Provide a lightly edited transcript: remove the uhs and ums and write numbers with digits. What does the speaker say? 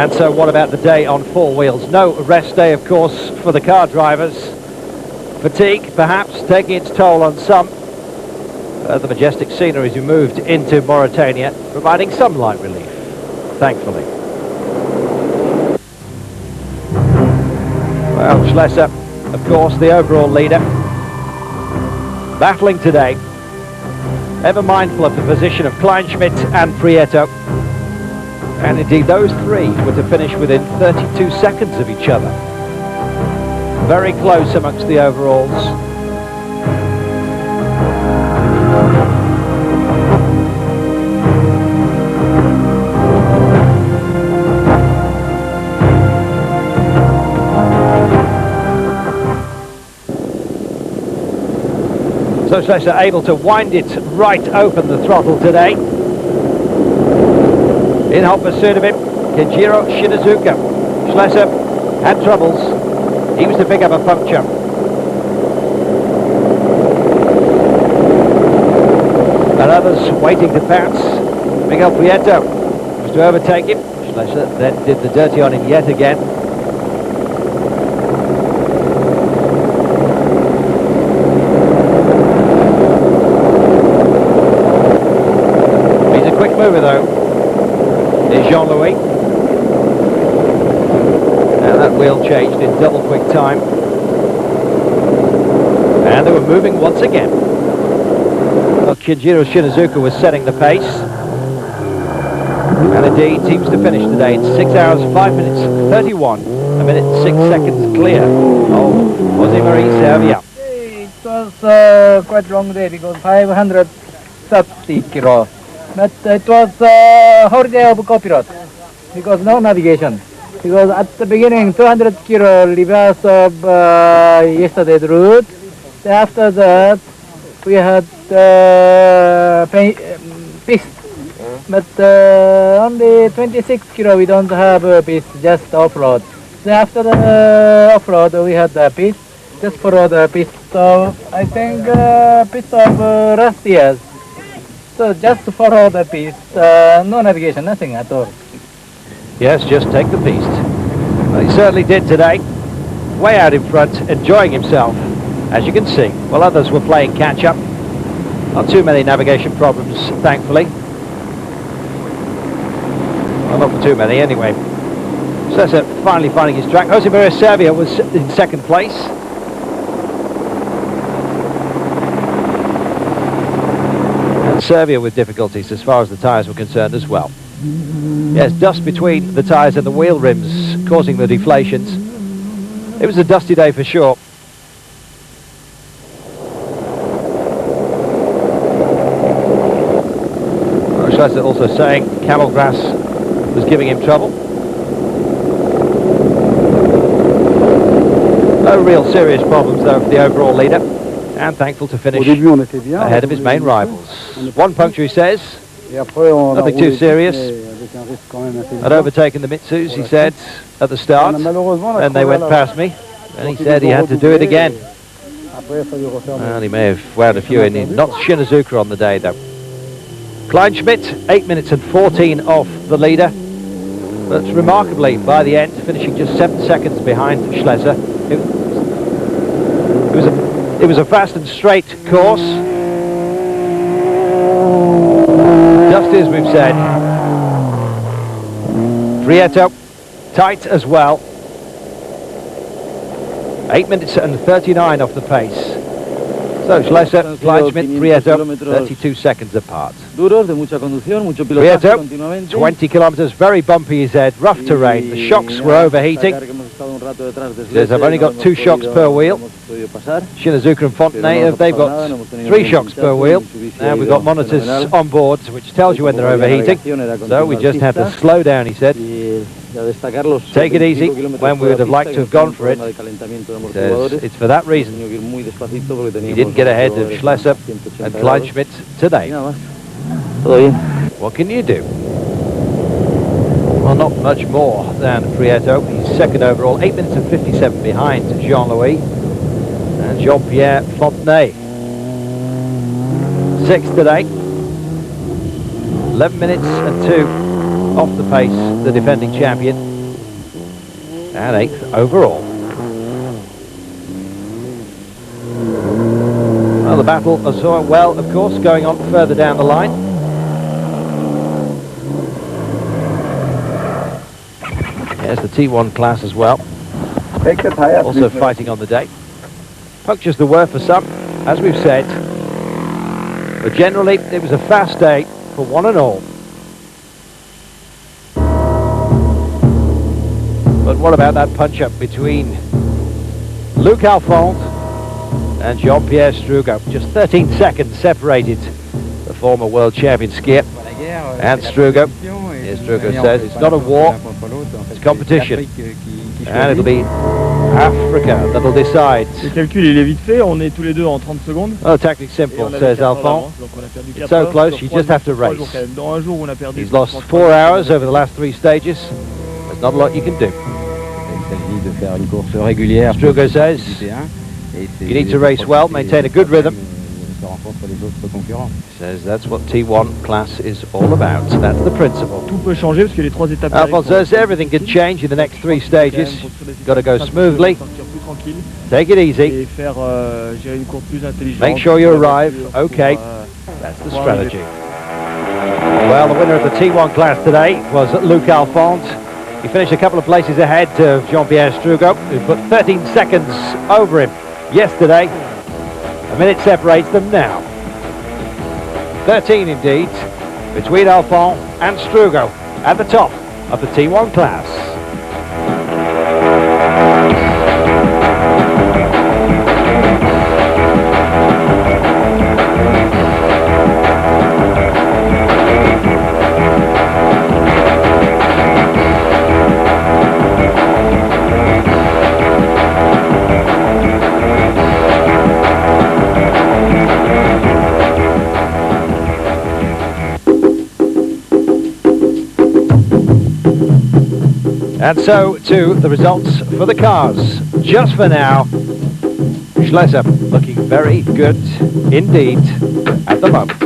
And so what about the day on four wheels? No rest day, of course, for the car drivers. Fatigue, perhaps, taking its toll on some. The majestic scenery as we moved into Mauritania, providing some light relief, thankfully. Well, Schlesser, of course, the overall leader, battling today, ever mindful of the position of Kleinschmidt and Prieto. And indeed, those three were to finish within 32 seconds of each other. Very close amongst the overalls. So Schlesser able to wind it right open the throttle today. In hot pursuit of him, Kenjiro Shinazuka. Schlesser had troubles. He was to pick up a puncture. And others waiting to pounce. Miguel Prieto was to overtake him. Schlesser then did the dirty on him yet again. He's a quick mover though. Is Jean-Louis. And that wheel changed in double quick time. And they were moving once again. Well, Kenjiro Shinazuka was setting the pace. And indeed seems to finish today in 6 hours, 5 minutes, 31, a minute, 6 seconds clear. Oh, Jose Marie Servia. It was quite a long day because 530 kilo. But it was a holiday of co-pilot because no navigation. Because at the beginning 200 kilo reverse of yesterday's route. After that we had piste. But only 26 kilo we don't have a piste, just off-road. Then after the off-road we had the piste, just follow the piste. So I think piste of last year's. So just to follow the piste, no navigation, nothing at all. Yes, just take the piste. Well, he certainly did today. Way out in front, enjoying himself, as you can see. While others were playing catch-up. Not too many navigation problems, thankfully. Well, not for too many, anyway. Schlesser finally finding his track. Jose Maria Servia was in second place. Servia with difficulties as far as the tyres were concerned as well. Yes, dust between the tyres and the wheel rims causing the deflations. It was a dusty day for sure. Schlesser also saying camel grass was giving him trouble. No real serious problems though for the overall leader. And thankful to finish ahead of his main rivals. One puncture, he says, nothing too serious. I'd overtaken the Mitsus, he said, at the start, and they went past me, and he said he had to do it again. Well, he may have wound a few in, not Shinazuka on the day though. Kleinschmidt, 8 minutes and 14 off the leader, but remarkably by the end, finishing just 7 seconds behind Schlesser. It was a fast and straight course. Dusty as we've said. Prieto, tight as well. 8 minutes and 39 off the pace. So Schlesser, Kleinschmidt, Prieto, 32 seconons apart. Prieto, 20 kilometers, very bumpy, he said, rough terrain. The shocks were overheating. He says, I've only got 2 shocks per wheel. Shinazuka and Fontenay, they've got 3 shocks per wheel. Now we've got monitors on board, which tells you when they're overheating. So we just have to slow down, he said. Take it easy when we would have liked to have gone for it. He says, it's for that reason he didn't get ahead of Schlesser and Kleinschmidt today. What can you do? Well, not much more than Prieto. He's second overall, 8 minutes and 57 behind Jean-Louis and Jean-Pierre Fontenay. Sixth today, 11 minutes and 2 off the pace, the defending champion. and 8th overall. Well, the battle as well, of course, going on further down the line. There's the T1 class as well, also fighting on the day. Punctures there were for some, as we've said, but generally it was a fast day for one and all. But what about that punch-up between Luc Alphonse and Jean-Pierre Strugo? Just 13 seconds separated the former world champion skier and Strugo. As Strugo says, it's not a war, it's competition, and it'll be Africa that'll decide. Le calcul il est vite fait, on est tous les deux en 30 secondes. Well, the tactic's simple, says Alphonse. It's so close, you just have to race. He's lost 4 hours over the last 3 stages. There's not a lot you can do. Strugo says, you need to race well, maintain a good rhythm. He says that's what T1 class is all about. That's the principle. Tout peut changer parce que les 3 étapes. Alphonse says everything can change in the next 3 stages. Got to go smoothly, take it easy, make sure you arrive. Okay, that's the strategy. Well, the winner of the T1 class today was Luc Alphonse. He finished a couple of places ahead of Jean-Pierre Strugo, who put 13 seconds over him yesterday. A minute separates them now. 13 indeed, between Alphonse and Strugo at the top of the T1 class. And so to the results for the cars. Just for now, Schlesser looking very good indeed at the moment.